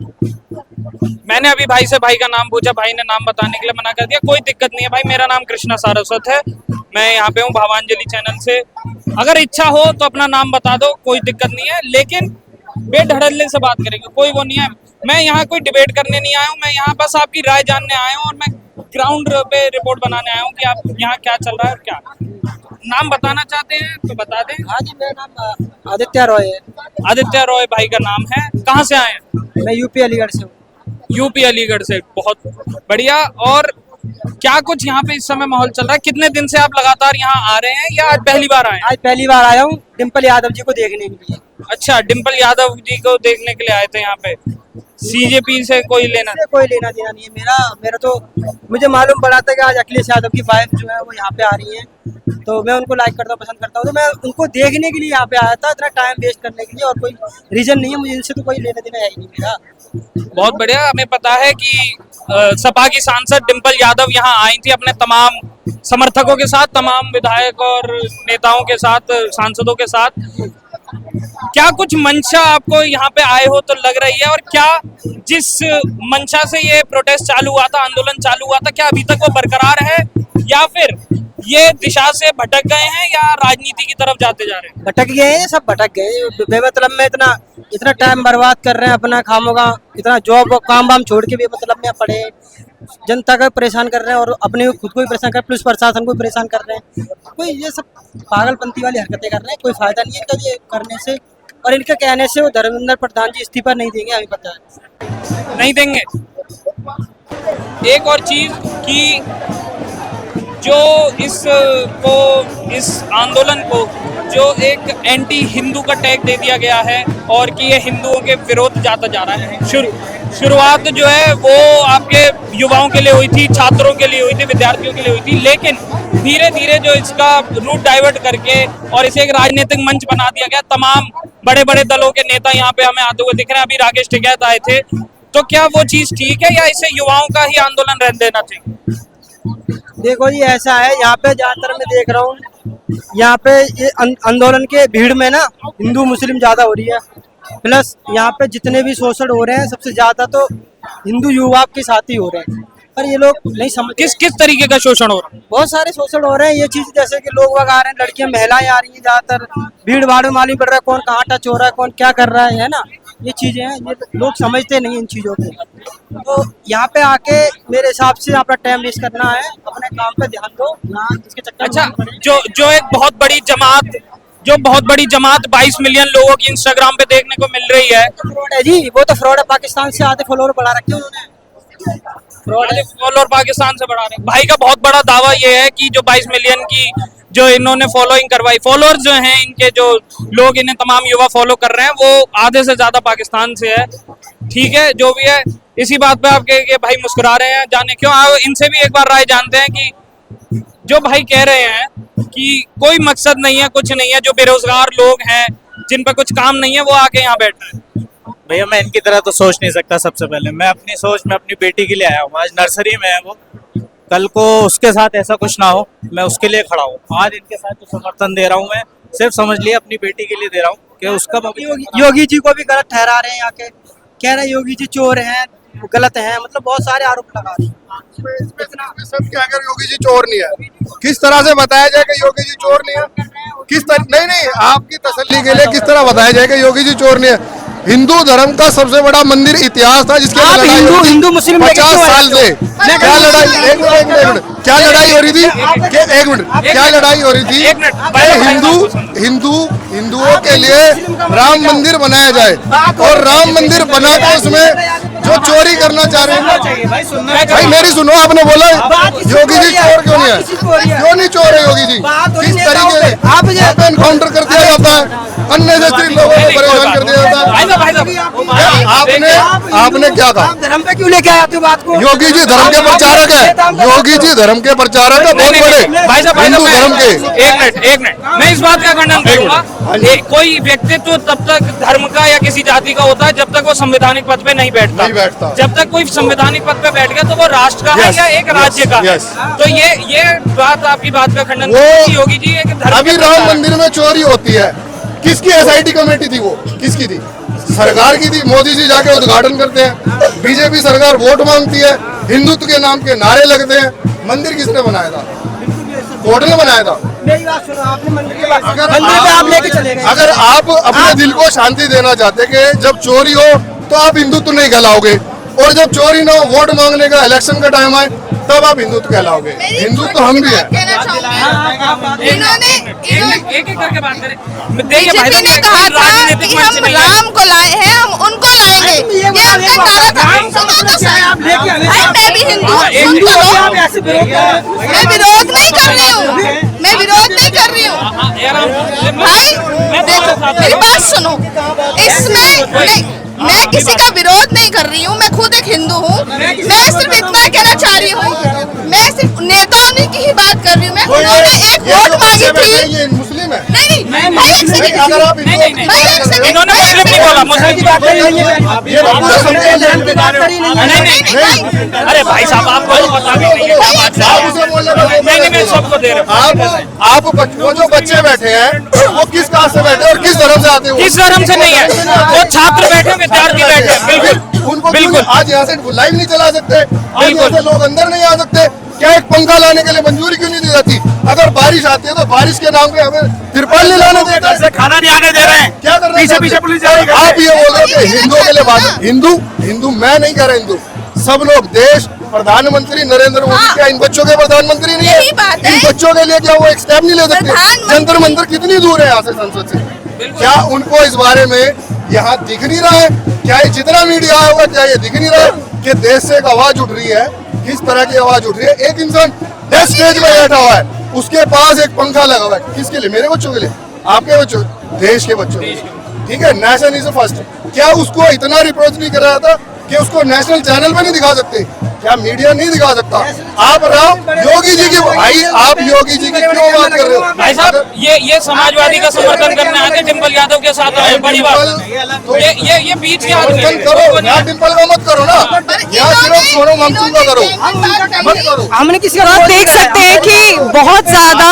मैंने अभी भाई से भाई का नाम पूछा, भाई ने नाम बताने के लिए मना कर दिया। कोई दिक्कत नहीं है भाई, मेरा नाम कृष्णा सारस्वत है, मैं यहाँ पे हूँ भावांजलि चैनल से। अगर इच्छा हो तो अपना नाम बता दो, कोई दिक्कत नहीं है, लेकिन बेधड़ल्ले से बात करेंगे, कोई वो नहीं है। मैं यहाँ कोई डिबेट करने नहीं आया हूँ, मैं यहाँ बस आपकी राय जानने आया हूँ और मैं ग्राउंड पे रिपोर्ट बनाने आया हूँ कि आप यहाँ क्या चल रहा है और क्या। नाम बताना चाहते हैं तो बता दें। हाँ जी, मेरा नाम आदित्य रॉय है। आदित्य रॉय भाई का नाम है, कहाँ से आए हैं? मैं यूपी अलीगढ़ से हूँ। यूपी अलीगढ़ से, बहुत बढ़िया। और क्या कुछ यहाँ पे इस समय माहौल चल रहा है? कितने दिन से आप लगातार यहाँ आ रहे हैं या आज पहली बार आए हैं? आज पहली बार आया हूँ डिम्पल यादव जी को देखने के लिए। अच्छा, डिम्पल यादव जी को देखने के लिए आए थे यहाँ पे। सीजेपी से कोई लेना? कोई लेना देना नहीं है मेरा तो मुझे मालूम पड़ा था कि आज अखिलेश यादव की वाइफ जो है वो यहाँ पे आ रही हैं, तो मैं उनको लाइक करता हूँ, पसंद करता हूँ, तो मैं उनको देखने के लिए यहाँ पे आया था, इतना टाइम वेस्ट करने के लिए। और कोई रीजन नहीं है, मुझे इनसे तो कोई लेना देना है ही नहीं मेरा। बहुत बढ़िया। हमें पता है कि सपा की सांसद डिम्पल यादव यहाँ आई थी अपने तमाम समर्थकों के साथ, तमाम विधायक और नेताओं के साथ, सांसदों के साथ। क्या कुछ मंशा आपको यहाँ पे आए हो तो लग रही है, और क्या जिस मंशा से ये प्रोटेस्ट चालू हुआ था, आंदोलन चालू हुआ था, क्या अभी तक वो बरकरार है या फिर ये दिशा से भटक गए हैं या राजनीति की तरफ जाते जा रहे हैं? भटक गए हैं, सब भटक गए बेमतलब में। इतना टाइम बर्बाद कर रहे हैं अपना खामोगा, इतना जॉब काम वाम छोड़ के बेमतलब में पड़े जनता का परेशान कर रहे हैं और अपने खुद को भी परेशान कर रहे हैं, पुलिस प्रशासन को भी परेशान कर रहे हैं। कोई ये सब पागलपंती वाली हरकतें कर रहे हैं, कोई फायदा नहीं है इनका ये करने से। और इनके कहने से वो धर्मेंद्र प्रधान जी इस्तीफा नहीं देंगे, हमें पता है। नहीं देंगे। एक और चीज कि जो इस आंदोलन को जो एक एंटी हिंदू का टैग दे दिया गया है और कि ये हिंदुओं के विरोध जाता जा रहा है। शुरुआत जो है वो आपके युवाओं के लिए हुई थी, छात्रों के लिए हुई थी, विद्यार्थियों के लिए हुई थी, लेकिन धीरे धीरे जो इसका रूट डाइवर्ट करके और इसे एक राजनीतिक मंच बना दिया गया। तमाम बड़े बड़े दलों के नेता यहाँ पे हमें आते हुए दिख रहे हैं। अभी राकेश टिकैत आए थे, तो क्या वो चीज ठीक है या इसे युवाओं का ही आंदोलन रहने देना चाहिए? देखो जी, ऐसा है, यहाँ पे ज्यादातर मैं देख रहा हूँ, यहाँ पे ये आंदोलन के भीड़ में ना हिंदू मुस्लिम ज्यादा हो रही है। प्लस यहाँ पे जितने भी शोषण हो रहे हैं सबसे ज्यादा तो हिंदू युवा के साथ ही हो रहे हैं, पर ये लोग नहीं समझ। किस तरीके का शोषण हो रहा है? बहुत सारे शोषण हो रहे हैं। ये चीज जैसे कि लोग वग आ रहे हैं, लड़कियां महिलाएं आ रही हैं, ज्यादातर भीड़ भाड़ में मालूम पड़ रहा है कौन कहाँ टच हो रहा है, कौन क्या कर रहा है ना। ये चीजें हैं, ये लोग समझते नहीं इन चीजों को। तो यहाँ पे आके मेरे हिसाब से अपना टाइम वेस्ट करना है, अपने काम पे ध्यान दो यहाँ इसके चक्कर। अच्छा, जो एक बहुत बड़ी जमात 22 मिलियन लोगों की इंस्टाग्राम पे देखने को मिल रही है, फ्रॉड है जी, वो तो फ्रॉड है। पाकिस्तान से आते फॉलोअर बढ़ा रखे उन्होंने, फ्रॉड है। फॉलोअर पाकिस्तान से बढ़ा रहे हैं। भाई का बहुत बड़ा दावा ये है कि जो 22 मिलियन की जो इन्होंने फॉलोइंग करवाई, फॉलोअर्स जो हैं इनके, जो लोग इन्हें तमाम युवा फॉलो कर रहे हैं, वो आधे से ज्यादा पाकिस्तान से है। ठीक है, जो भी है, इसी बात पे आपके भाई मुस्कुरा रहे हैं, जाने क्यों। आओ इनसे भी एक बार राय जानते हैं कि जो भाई कह रहे हैं कि कोई मकसद नहीं है, कुछ नहीं है, जो बेरोजगार लोग हैं जिन पर कुछ काम नहीं है वो आके यहाँ बैठ रहे हैं। भैया मैं इनकी तरह तो सोच नहीं सकता। सबसे पहले मैं अपनी सोच में अपनी बेटी के लिए आया हूँ। आज नर्सरी में है वो, कल को उसके साथ ऐसा कुछ ना हो, मैं उसके लिए खड़ा हूँ। आज इनके साथ जो समर्थन दे रहा हूँ मैं सिर्फ समझ लिया अपनी बेटी के लिए दे रहा हूँ कि उसका योगी जी को भी गलत ठहरा रहे हैं, यहाँ के कह रहे हैं योगी जी चोर हैं, गलत हैं, मतलब बहुत सारे आरोप लगा रहे हैं। सब क्या अगर योगी जी चोर नहीं है, किस तरह से बताया जाए कि योगी जी चोर नहीं है? नहीं, आपकी तसल्ली के लिए किस तरह बताया जाए कि योगी जी चोर नहीं है? हिंदू धर्म का सबसे बड़ा मंदिर इतिहास था जिसके हिंदू मुस्लिम 50 साल से क्या लड़ाई, एक मिनट, क्या लड़ाई हो रही थी? एक मिनट, क्या लड़ाई हो रही थी? हिंदुओं के लिए राम मंदिर बनाया जाए और राम मंदिर बना के उसमें जो चोरी करना चाह रहे हैं। भाई मेरी सुनो, आपने बोला योगी जी चोर क्यों नहीं है? क्यों नहीं चोर है योगी जी? किस तरीके से आप एनकाउंटर कर दिया जाता है, अननेसेसरी लोगों को परेशान कर दिया जाता है। आपने क्या कहा? धर्म पे क्यों लेके आते हो बात को? योगी जी धर्म के प्रचारक है, योगी जी धर्म के प्रचारक है, बहुत बड़े हिंदू धर्म के। एक मिनट, मैं इस बात का खंडन करूंगा। कोई व्यक्तित्व तब तक धर्म का या किसी जाति का होता है जब तक वो संवैधानिक पद पे नहीं बैठता। जब तक कोई संवैधानिक पद पे बैठ गया तो वो राष्ट्र का है या एक राज्य का है। तो ये बात, आपकी बात का खंडन कि योगी जी एक धर्म। अभी राम मंदिर में चोरी होती है, किसकी एसआईटी कमेटी थी? वो किसकी थी? सरकार की थी, मोदी जी जाके उद्घाटन करते हैं। बीजेपी सरकार वोट मांगती है, हिंदुत्व के नाम के नारे लगते हैं। मंदिर किसने बनाया था? कोर्ट ने बनाया था। मेरी बात सुनो, आपने मंदिर के अगर मंदिर पे आप लेके चले गए। अगर आप अपने दिल को शांति देना चाहते कि जब चोरी हो तो आप हिंदुत्व नहीं कहलाओगे, और जब चोरी ना हो, वोट मांगने का इलेक्शन का टाइम आए, तब आप हिंदुत्व कहलाओगे। हिंदू तो हम भी हैं। इन्होंने एक एक करके बात करें। बीजेपी ने कहा था कि हम राम को लाए हैं, हम उनको लाएंगे। ये उनका नारा था। सुनो तो सही, भाई मैं भी हिंदू हूँ, सुन तो लो। मैं विरोध नहीं कर रही हूँ, मैं विरोध नहीं कर रही हूँ भाई। देखो मेरी बात सुनो, इसमें मैं किसी का विरोध नहीं कर रही हूँ, मैं खुद एक हिंदू हूँ। मैं सिर्फ इतना कहना चाह रही हूँ, मैं सिर्फ नेताओं की ही बात कर रही हूँ। मैं उन्होंने एक वोट मांगी थी। ये मुस्लिम है। नहीं भाई एक सेकंड, अगर आप भाई एक सेकंड, इन्होंने मुस्लिम नहीं बोला, मुस्लिम की बात ये पूरा नहीं। अरे भाई साहब आपको तो पता भी नहीं है क्या बात है। आप उसे बोलने का नहीं मैं सबको दे रहा हूँ। आप वो जो बच्चे बैठे हैं वो किस कास्ट से बैठे हैं और किस धर्म से आते हैं? किस धर्म से नहीं है, वो छात्र बैठे हैं, विद्यार्थी बैठे हैं। बिल्कुल उनको बिल्कुल आज यहाँ से लाइव नहीं चला सकते, आज यहाँ से लोग अंदर नहीं आ सकते। क्या एक पंखा लाने के लिए मंजूरी क्यों नहीं दी जाती? अगर बारिश आती है तो बारिश के नाम पे हमें तिरपाल नहीं लाने देते, से खाना नहीं आने दे रहे हैं। क्या कर रहे हैं? पीछे पुलिस जा रही है। आप ये बोल रहे हो कि हिंदुओं के लिए बात, हिंदू मैं नहीं कह रहा हिंदू, सब लोग देश प्रधानमंत्री नरेंद्र मोदी क्या इन बच्चों के प्रधानमंत्री नहीं यही बात है? है। इन बच्चों के लिए क्या वो एक स्टेप नहीं ले सकते? प्रधानमंत्री- जंतर मंतर कितनी दूर है यहाँ से संसद से? क्या उनको इस बारे में यहाँ दिख नहीं रहा है? क्या ये जितना मीडिया आया होगा क्या ये दिख नहीं रहा है कि देश से एक आवाज उठ रही है? किस तरह की आवाज उठ रही है? एक इंसान 10 स्टेज में बैठा हुआ है, उसके पास एक पंखा लगा हुआ है, किसके लिए? मेरे बच्चों के लिए, आपके बच्चों, देश के बच्चों के लिए। ठीक है, नेशन इज फर्स्ट। क्या उसको इतना रिप्रोच नहीं कर रहा था कि उसको नेशनल चैनल पे नहीं दिखा सकते? क्या मीडिया नहीं दिखा सकता? आप राव योगी जी की भाई, आप योगी जी की क्यों बात कर रहे हो? भाई साहब ये समाजवादी का समर्थन करने आते डिम्पल यादव के साथ आए, बड़ी बात। ये बीच के आदमी समर्थन करो, यहाँ डिम्पल का मत करो ना, यहाँ सिर्फ सोनम वांगचुक का करो, मत करो। हमने किसी का आप देख सकते हैं कि बहुत ज्यादा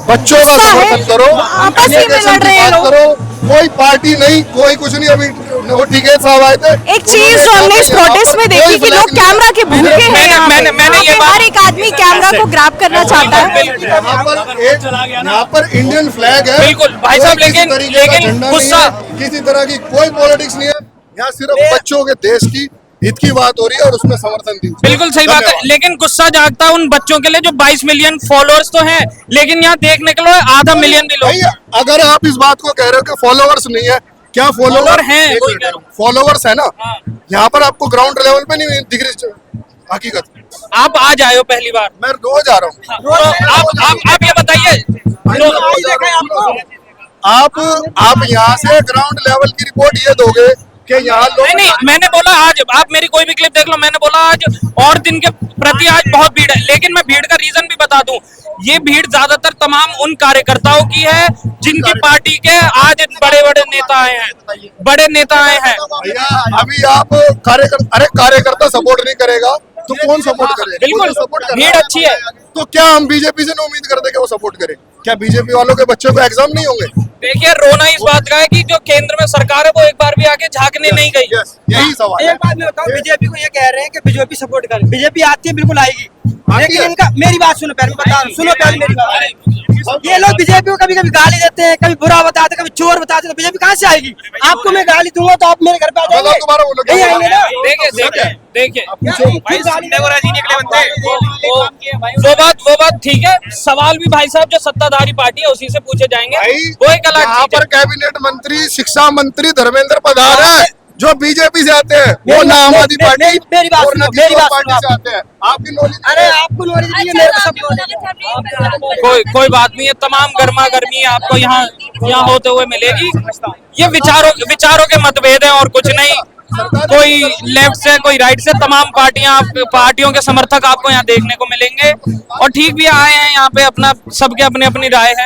बच्चों का समर्थन करो, आपस में एजुकेशन लड़ रहे की हैं बात लोग। करो, कोई पार्टी नहीं, कोई कुछ नहीं। अभी वो टिकैत साहब आए थे, एक चीज जो हमने इस प्रोटेस्ट में देखी कि लोग कैमरा के भूखे हैं यहाँ पे। मैंने ये यहाँ पे बात- हर एक आदमी कैमरा को ग्रैब करना चाहता है। यहाँ पर इंडियन फ्लैग है। बिल्कुल, भाई साहब, कोई किसी लेकिन- तरीके का लेकिन झंडा नहीं गुस्सा- है, किसी तरह की कोई पॉलिटिक्स नहीं है। यहाँ सिर्फ बच्चों के देश की हित की बात हो रही है और उसमें समर्थन दी। बिल्कुल सही बात है, लेकिन गुस्सा जागता है उन बच्चों के लिए जो 22 मिलियन फॉलोअर्स तो हैं, लेकिन यहाँ देखने के लिए आधा मिलियन भी लोग। भाई अगर आप इस बात को कह रहे हो कि फॉलोअर्स नहीं है, क्या फॉलोवर Follower हैं, वही कह रहा हूं। फॉलोवर्स है ना? हाँ। यहाँ पर आपको ग्राउंड लेवल पे नहीं दिख रही हकीकत। आप आज आए हो पहली बार, मैं रोज आ रहा हूँ। तो आप ये बताइए आप यहाँ से ग्राउंड लेवल की रिपोर्ट ये दोगे कि यहाँ लोग नहीं मैंने बोला आज आप मेरी कोई भी क्लिप देख लो, मैंने बोला आज और दिन के प्रति आज बहुत भीड़ है, लेकिन मैं भीड़ का रीजन भी बता दूं। ये भीड़ ज्यादातर तमाम उन कार्यकर्ताओं की है जिनकी पार्टी के आज बड़े बड़े नेता आए हैं, बड़े नेता आए हैं। भैया अभी आप कार्यकर्ता सपोर्ट नहीं करेगा तो कौन सपोर्ट करेगा? बिल्कुल, सपोर्ट भीड़ अच्छी है। तो क्या हम बीजेपी से नहीं उम्मीद करते कि वो सपोर्ट करे? क्या बीजेपी वालों के बच्चों को एग्जाम नहीं होंगे? देखिए रोना इस बात का है कि जो केंद्र में सरकार है वो एक बार भी आके झांकने नहीं गई। यस, यही सवाल है। एक बात मैं बताऊं, बीजेपी को ये कह रहे हैं कि बीजेपी सपोर्ट करे। बीजेपी आती है, बिल्कुल आएगी, लेकिन है। इनका मेरी बात सुनो पहले, बता रहा हूं, सुनो पहले मेरी बात। ये लोग बीजेपी को कभी कभी गाली देते हैं, कभी बुरा बताते हैं, कभी चोर बताते हैं, तो बीजेपी कहाँ से आएगी? आपको मैं गाली दूंगा तो आप मेरे घर पे आ जाएंगे? दोबारा बोलो, नहीं आएंगे ना? देखिए भाई सामने वो राजी निकले वो बात ठीक है। सवाल भी भाई साहब जो सत्ताधारी पार्टी है उसी से पूछे जाएंगे, भाई वो एक अलग यहाँ चीज पर है। कैबिनेट मंत्री, शिक्षा मंत्री धर्मेंद्र प्रधान है जो बीजेपी से आते हैं, वो ना आम आदमी पार्टी मेरी बात और ना सुनो, किसी मेरी और बात पार्टी सुनो से आते हैं। आपकी नॉलेज अरे आपको नॉलेज नहीं है, मेरे को सब नॉलेज है। कोई बात नहीं है, तमाम गर्मा गर्मी आपको यहाँ होते हुए मिलेगी। ये विचारों के मतभेद हैं और कुछ नहीं। कोई लेफ्ट से कोई राइट से, तमाम पार्टियों के समर्थक आपको यहाँ देखने को मिलेंगे और ठीक भी आए हैं यहाँ पे, अपना सबके अपनी अपनी राय है।